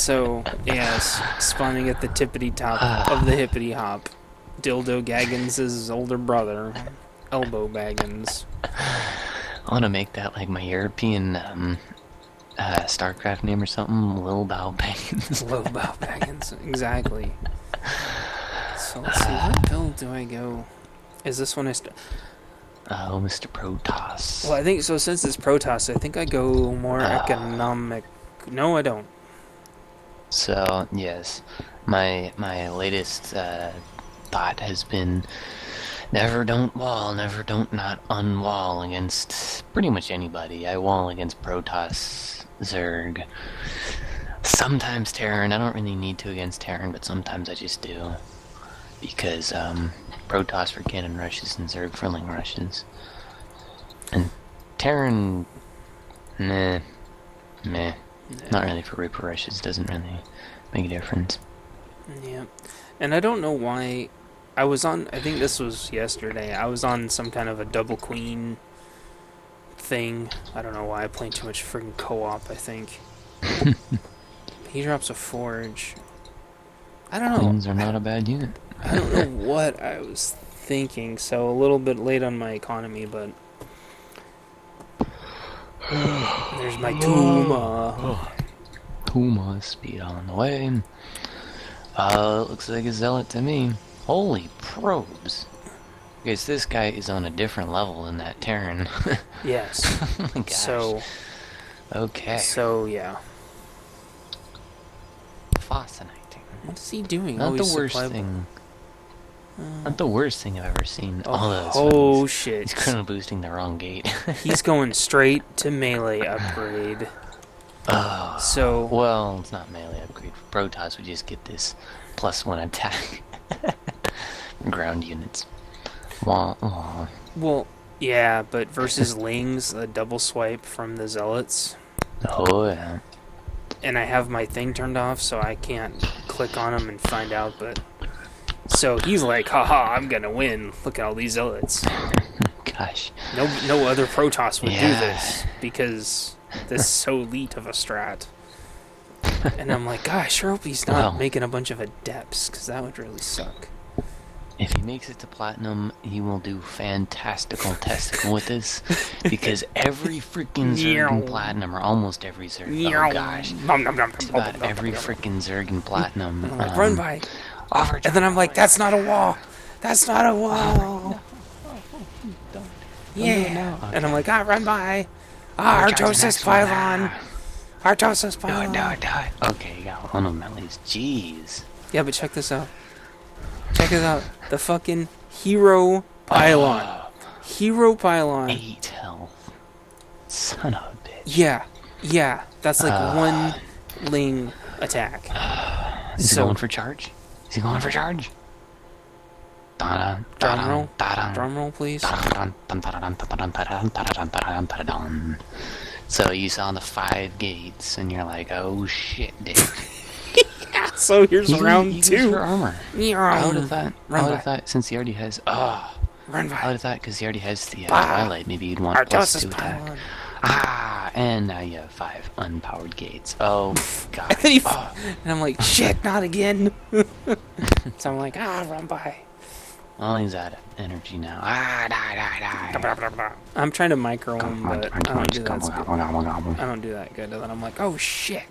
So, yes, spawning at the tippity top of the hippity hop. Dildo Gaggins' older brother, Elbow Baggins. I want to make that like my European StarCraft name or something. Lil Bow Baggins. Lil Bow Baggins, exactly. So let's see, what build do I go? Is this one Oh, Mr. Protoss. Well, I think so. Since it's Protoss, I think I go more economic. No, I don't. So yes, my latest thought has been never don't not unwall against pretty much anybody. I wall against Protoss, Zerg, sometimes Terran. I don't really need to against Terran, but sometimes I just do. Because Protoss for cannon rushes and Zerg for ling rushes. And Terran, meh. Not really for Reaper rushes, doesn't really make a difference. Yeah. And I don't know why. I was on, I think this was yesterday, I was on some kind of a double queen thing. I don't know why, I played too much friggin' co-op, I think. He drops a forge. I don't know. Queens are not a bad unit. I don't know what I was thinking, so a little bit late on my economy, but... There's my Tuma. Tuma, speed on the way. Looks like a zealot to me. Holy probes. Guys, this guy is on a different level than that Terran. Yes. Oh my gosh. So... Okay. So, yeah. Fascinating. What is he doing? Not Oh, the worst thing. Not the worst thing I've ever seen. Oh, shit. He's kind of boosting the wrong gate. He's going straight to melee upgrade. So... Well, it's not melee upgrade. For Protoss, we just get this +1 attack. Ground units. Well, yeah, but versus Lings, a double swipe from the Zealots. Oh, yeah. And I have my thing turned off, so I can't click on him and find out, but... So he's like, haha, I'm gonna win. Look at all these Zealots. Gosh. No other Protoss would do this, because this is so elite of a strat. And I'm like, gosh, I sure hope he's not making a bunch of Adepts, because that would really suck. If he makes it to Platinum, he will do fantastical testicle with this, because every freaking Zerg in Platinum, or almost every Zerg, oh gosh, just about every freaking Zerg in Platinum, run by, and then I'm like, that's not a wall, that's not a wall, yeah, and I'm like, run by, Artosis pylon, Artosis pylon, okay, you got one of them at least, jeez. Yeah, but check this out. Check it out. The fucking hero pylon. Hero pylon. 8 health. Son of a bitch. Yeah. That's like one Ling attack. Is he going for charge? Is he going for charge? Drum roll, please. So you saw the 5 gates, and you're like, oh shit, dude. So here's round 2. For armor. I would have thought, since he already has... I would have thought, because he already has the Twilight, maybe you'd want +2 attack. And now you have 5 unpowered gates. Oh, God. And I'm like, shit, not again. So I'm like, run by. Well, he's out of energy now. Die. I'm trying to micro him, but I don't do that good. I don't do that good. And then I'm like, oh, shit.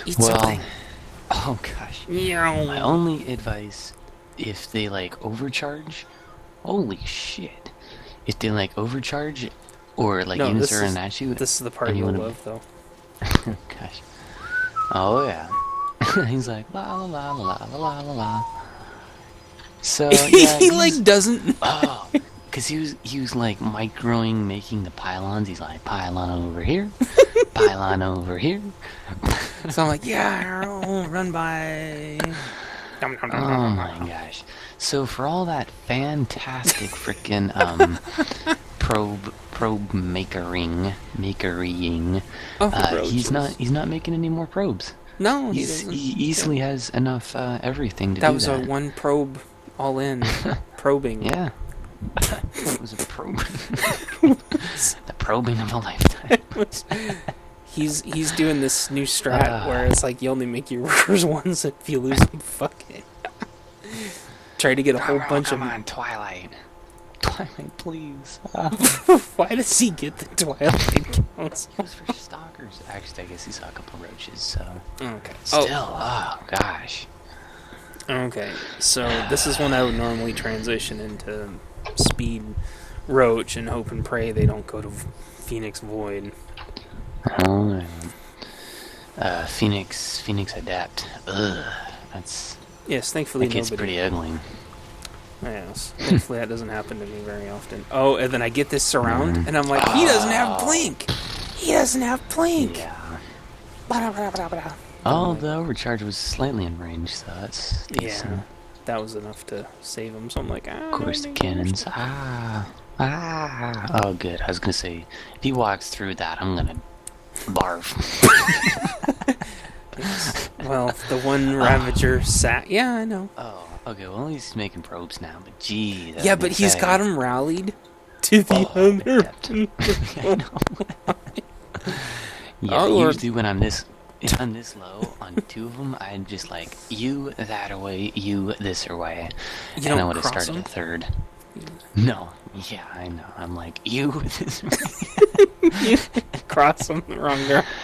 Eat something. Oh gosh. My only advice, if they like overcharge, holy shit. If they like overcharge, or like units are in at you. This is the part you love, though. Gosh. Oh yeah. He's like la la la la la la la la. So yeah, he like doesn't. Because he was like microing, making the pylons. He's like, pylon over here, pylon over here. So I'm like, run by. Oh my gosh. So for all that fantastic freaking probe makerying, he's not making any more probes. No, he easily has enough everything to do that. That was a one probe all in probing. Yeah. It was a probe. The probing of a lifetime. He's doing this new strat where it's like you only make your workers once, if you lose them, fuck it. Try to get a whole bunch come of. on, Twilight. Twilight, please. Why does he get the Twilight counts? It was for stalkers. Actually, I guess he saw a couple roaches, so. Okay. Still, oh gosh. Okay, so this is when I would normally transition into speed roach and hope and pray they don't go to Phoenix Void. Oh, Phoenix Adapt. Ugh, that's. Yes, thankfully that gets nobody. pretty ugly. Yes, thankfully that doesn't happen to me very often. Oh, and then I get this surround, and I'm like, he doesn't have blink. He doesn't have blink. Yeah. Blah, blah, blah, blah. Oh, the overcharge was slightly in range, so that's decent. Yeah, that was enough to save him. So I'm like, Of course, the cannons. Oh, good. I was gonna say, if he walks through that, I'm gonna barf. Yes. Well, the one Ravager sat. Yeah, I know. Oh, okay. Well, he's making probes now, but gee. Yeah, but he's got him rallied to the other. I know. Yeah, Oh, usually when I'm this low on two of them, I'm just like, you that away, you this away. You and I don't would have cross started them? a third. No. Yeah, I know. I'm like, you this way. You cross them the wrong direction.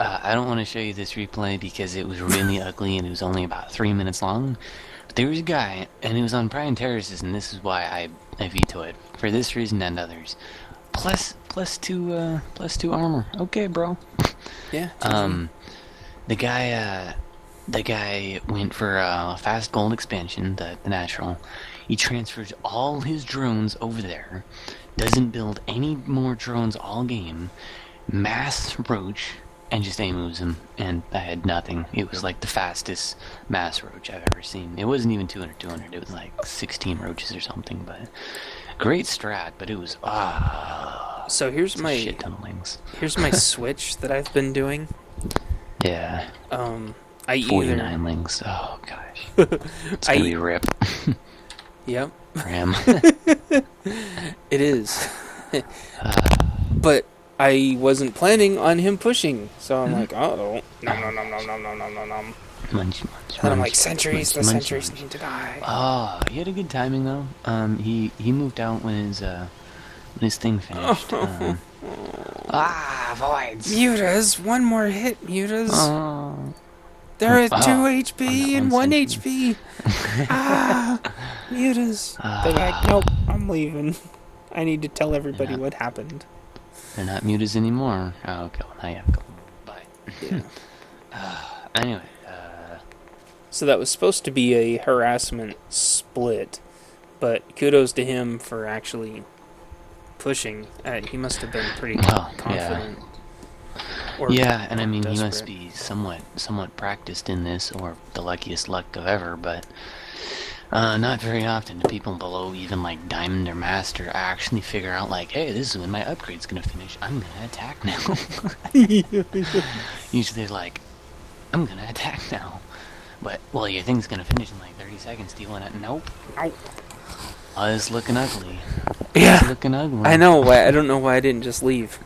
I don't want to show you this replay because it was really ugly and it was only about 3 minutes long. But there was a guy, and he was on Prime Terraces, and this is why I veto it. For this reason and others. Plus two armor. Okay, bro. Yeah. The guy went for a fast gold expansion, the natural. He transfers all his drones over there. Doesn't build any more drones all game. Mass roach. And just A-moves him, and I had nothing. It was like the fastest mass roach I've ever seen. It wasn't even 200, it was like 16 roaches or something, but great strat, but it was, So here's my shit ton of wings. Here's my switch that I've been doing. Yeah. I 49 wings, oh gosh. It's gonna be rip. Yep. For him. It is. But I wasn't planning on him pushing, so I'm like, uh-oh. Nom. Munch. And I'm like, sentries, the munch, sentries munch. need to die. Oh, he had a good timing though. He moved out when his thing finished. Voids. Mutas, one more hit, Mutas. Oh. They're at 2 Oh, HP and 1 HP. Mutas. They're like, nope, I'm leaving. I need to tell everybody what happened. They're not mutas anymore. Oh, okay. Well, now you have to go. Bye. Yeah. Anyway, So that was supposed to be a harassment split, but kudos to him for actually pushing. He must have been pretty confident. Yeah, and I mean, desperate. he must be somewhat practiced in this, or the luckiest luck of ever, but not very often do people below even like Diamond or Master actually figure out like, hey, this is when my upgrade's gonna finish. I'm gonna attack now. Usually they're like, I'm gonna attack now. But, well, your thing's gonna finish in like 30 seconds. Do you wanna? Nope. Oh, it's looking ugly. Yeah. It's looking ugly. I know. I don't know why I didn't just leave.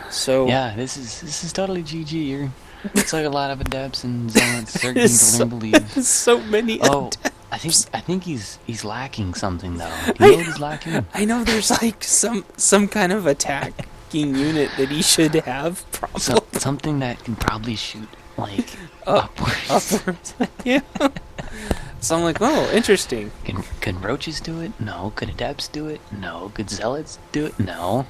So yeah, this is totally GG. It's like a lot of adepts and zealots starting to learn to believe. So many. Oh, I think he's lacking something though. Do you know what he's lacking? I know there's like some kind of attacking unit that he should have. Probably something that can probably shoot like upwards. Yeah. So I'm like, oh, interesting. Can roaches do it? No. Could adepts do it? No. Could zealots do it? No.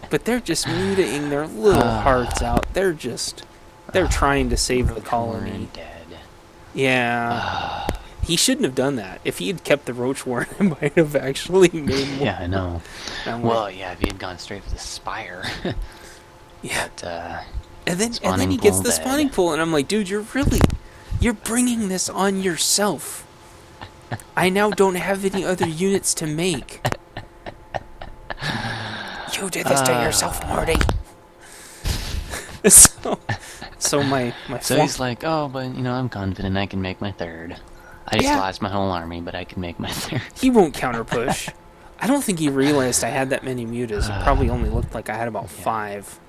But they're just mutating their little hearts out. They're trying to save the colony. Dead. Yeah. He shouldn't have done that. If he had kept the roach warren, it might have actually made more. Yeah, I know. Well, yeah, if he had gone straight for the spire. Yeah. But, and then he gets the spawning pool, and I'm like, dude, you're bringing this on yourself. I now don't have any other units to make. You did this to yourself, Morty. So my he's like, oh, but I'm confident I can make my third. I just lost my whole army, but I can make my third. He won't counter push. I don't think he realized I had that many mutas. It probably only looked like I had about 5.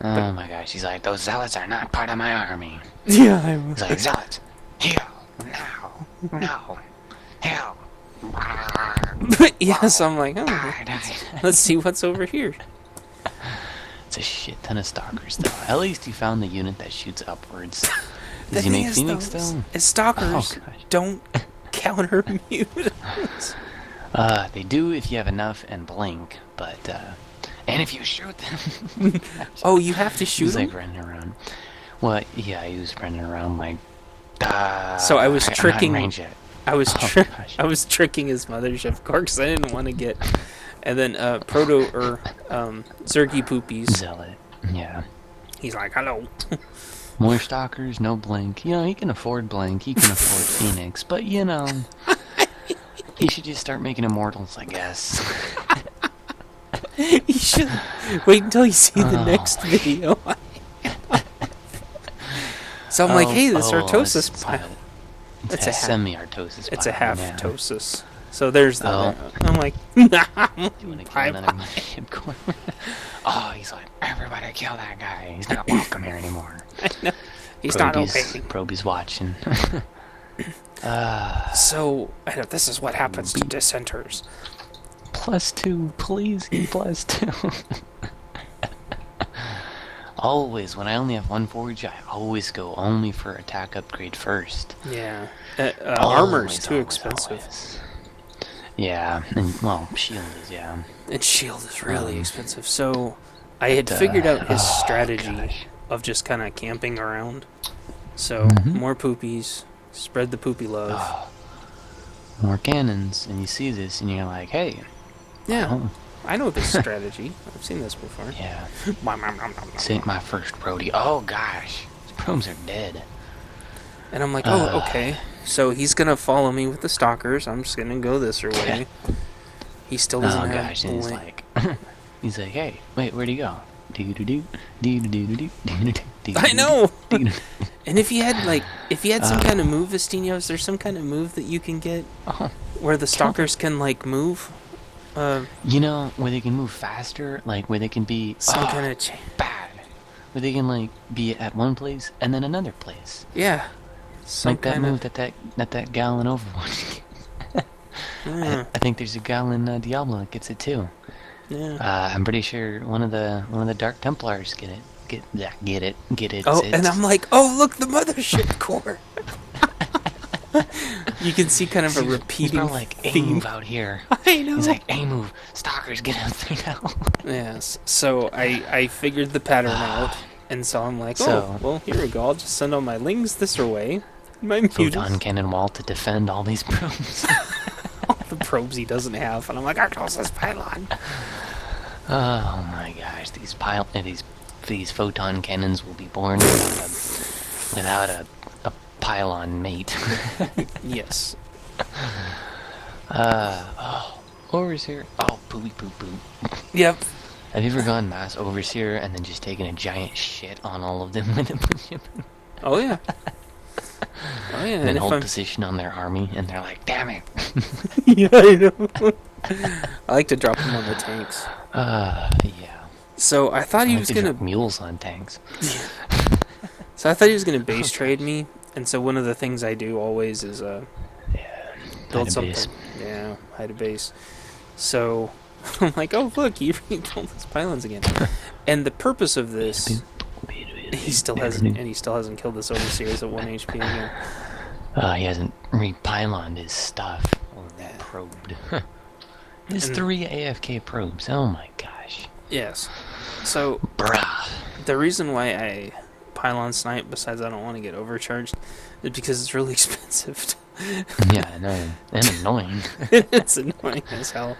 Oh my gosh, he's like, those zealots are not part of my army. Yeah, I He's like, zealots, heal, now, no, heal. yes, I'm like, oh, Die. let's see what's over here. It's a shit ton of stalkers, though. At least you found the unit that shoots upwards. The Does he thing make is, Phoenix, though, though? is stalkers Oh, gosh. don't counter mutants. They do if you have enough and blink, but, and if you shoot them. Oh, you have to shoot He's them? like running around. Well, yeah, he was running around like, So I was tricking. I'm not in range yet. I was gosh. I was tricking his mothership core because I didn't want to get. And then Proto or Zergy Poopies. Zealot, yeah. He's like, hello. More stalkers, no blink. You know, he can afford blink, he can afford Phoenix, but you know, he should just start making immortals, I guess. You should wait until you see the next video. So I'm like, hey, this Artosis pile. It's a semi-Artosis pile. It's a half yeah. Tosis. So there's the. Oh. I'm like, nah, Do you want to kill another mothership core? Oh, he's like, everybody kill that guy. He's not welcome here anymore. I know. He's not okay. Proby's watching. So this is what happens to dissenters. +2, please. +2. Always, when I only have one forge, I always go only for attack upgrade first. Yeah. Armor's too expensive. Always. Yeah, and, well, shield is, yeah. And shield is really expensive. So I had figured out his strategy of just kind of camping around. So more poopies, spread the poopy love. More cannons, and you see this, and you're like, hey. Yeah, I know this strategy. I've seen this before. Yeah. This ain't my first Brody. Oh, gosh. These probes are dead. And I'm like, oh, okay. So he's going to follow me with the stalkers. I'm just going to go this way. He still doesn't have... gosh, and he's like... he's like, hey, wait, where'd he go? I know! And if you had some kind of move, Vestinos, there's some kind of move that you can get where the stalkers can, like, move... you know, where they can move faster, like where they can be some kind of bad, where they can like be at one place and then another place. Yeah, like that move that gal in Overwatch. Yeah. I think there's a gal in Diablo that gets it too. Yeah. I'm pretty sure one of the Dark Templars get it. Oh, and I'm like, oh look, the mothership core. You can see kind of a repeating like a theme move out here. I know. He's like, a move. Stalkers, get out there now. Yes. So I figured the pattern out, and so I'm like, well, here we go. I'll just send all my lings this way. My photon cannon wall to defend all these probes. All the probes he doesn't have, and I'm like, Artosis pylon. Oh my gosh, these photon cannons will be born without a pylon mate. Yes. Overseer. Oh, poopy poop poop. Yep. Have you ever gone mass Overseer and then just taken a giant shit on all of them with a ship? Oh yeah. Oh yeah. And then hold position on their army, and they're like, "Damn it!" Yeah, I know. I like to drop them on the tanks. Yeah. So I thought he was gonna drop mules on tanks. So I thought he was gonna base trade me, and so one of the things I do always is build something. Base. Yeah, hide a base. So I'm like, oh look, he rebuilt his pylons again. And the purpose of this, he still hasn't killed this Overseer at 1 HP again. He hasn't re-pyloned his stuff or probed. There's 3 AFK probes. Oh my gosh. Yes. So the reason why I pylon snipe, besides I don't want to get overcharged, is because it's really expensive. Yeah, I know. And annoying. It's annoying as hell.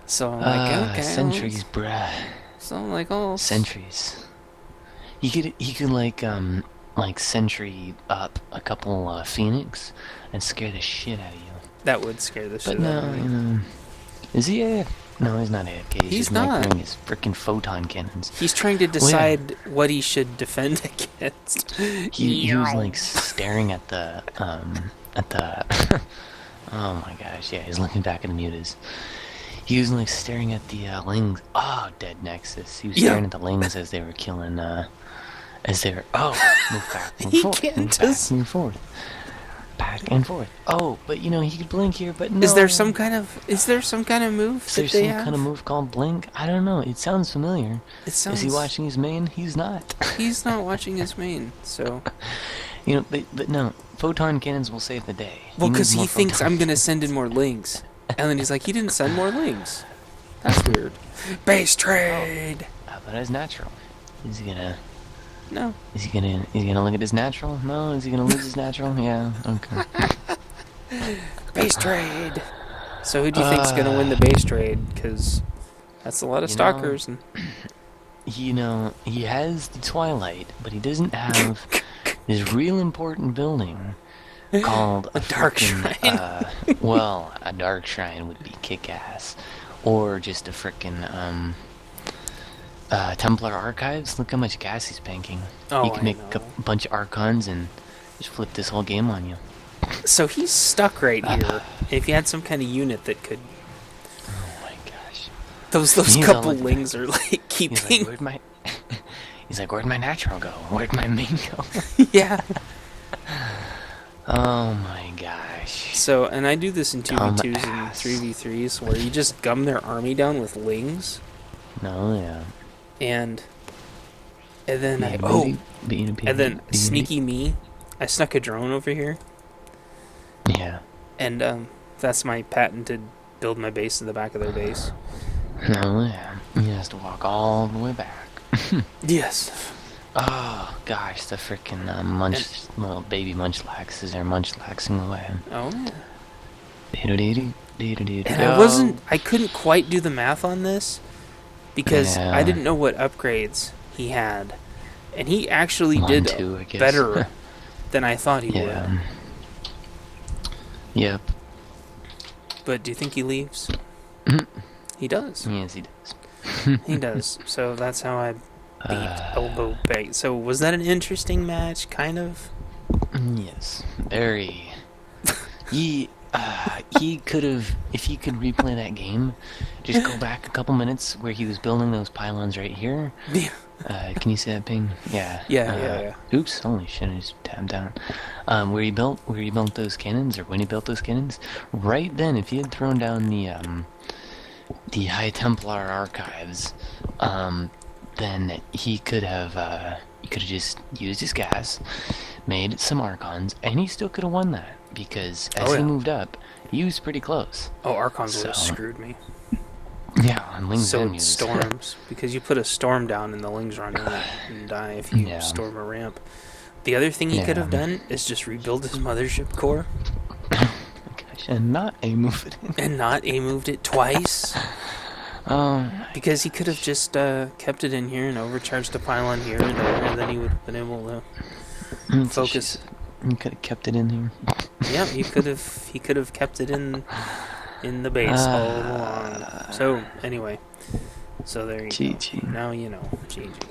So I'm like, okay. Sentries, bruh. So I'm like, oh. Sentries. You could like sentry up a couple Phoenix and scare the shit out of you. That would scare the shit out of me. No, is he AFK? No, he's not AFK. He's just not. Microing his freaking photon cannons. He's trying to decide what he should defend against. He was like staring at the oh my gosh, yeah, he's looking back at the mutas. He was like staring at the lings. Oh, dead Nexus. He was Yeah. staring at the lings as they were killing. As they were. Oh, move back, move He forth, can't move just. back, move forth, back and forth. Oh, but you know he could blink here, but no. Is there some kind of move Is that there they some have? kind of move called blink? I don't know. It sounds familiar. It Is he sounds. watching his main? He's not. He's not watching his main, so. You know, but no. Photon cannons will save the day. Well, He needs because he more thinks photon I'm gonna cannons. send in more links, and then he's like, he didn't send more links. That's weird. Base trade. How about his natural? Is he gonna? No. Is he gonna look at his natural? No. Is he gonna lose his natural? Yeah. Okay. Base trade. So who do you think's gonna win the base trade? Because that's a lot of You know- stalkers. And You know, he has the Twilight, but he doesn't have this real important building called A dark frickin', shrine. well, a dark shrine would be kick-ass, or just a frickin' Templar archives. Look how much gas he's banking. Oh, He can I make know. a bunch of archons and just flip this whole game on you. So he's stuck right here. If you had some kind of unit that could, Oh my gosh. those He's couple all like- lings are like He's like, keeping. where'd my He's like, where'd my natural go? Where'd my main go? Yeah. Oh my gosh. So, and I do this in 2v2s and Dumbass. 3v3s where you just gum their army down with lings, No, yeah. and then Yeah, and then sneaky me, I snuck a drone over here, Yeah. and that's my patented build my base in the back of their base. No, yeah. He has to walk all the way back. Yes. Oh gosh, the frickin' little baby munchlaxes are munchlaxing away. Oh yeah. And And I couldn't quite do the math on this because Yeah. I didn't know what upgrades he had, and he actually One, did two, I guess. better than I thought he would. Yeah. Yep. But do you think he leaves? He does. Yes, he does. He does. So that's how I beat Uh, Elbow Bait. So was that an interesting match? Kind of. Yes. Very. He could have, if he could replay that game, just go back a couple minutes where he was building those pylons right here. Yeah. Can you see that ping? Yeah. Yeah. Oops! Holy shit! I just tabbed down. Where he built those cannons, or when he built those cannons, right then, if he had thrown down the High Templar archives, then he could have just used his gas, made some archons, and he still could have won that because as he moved up, he was pretty close. Oh, Archons would have So- screwed me. Yeah, on Ling's So Venues. storms, because you put a storm down and the lings run in and die if you Yeah. storm a ramp. The other thing he could have Yeah. done is just rebuild his mothership core Gosh, and not a move it in. and not A-moved it twice. Because he could have just kept it in here and overcharged a pylon here and there, and then he would have been able to focus. You could have kept it in here. Yeah, he could have kept it in the base all along. So anyway, so there you go. GG. Now you know. GG.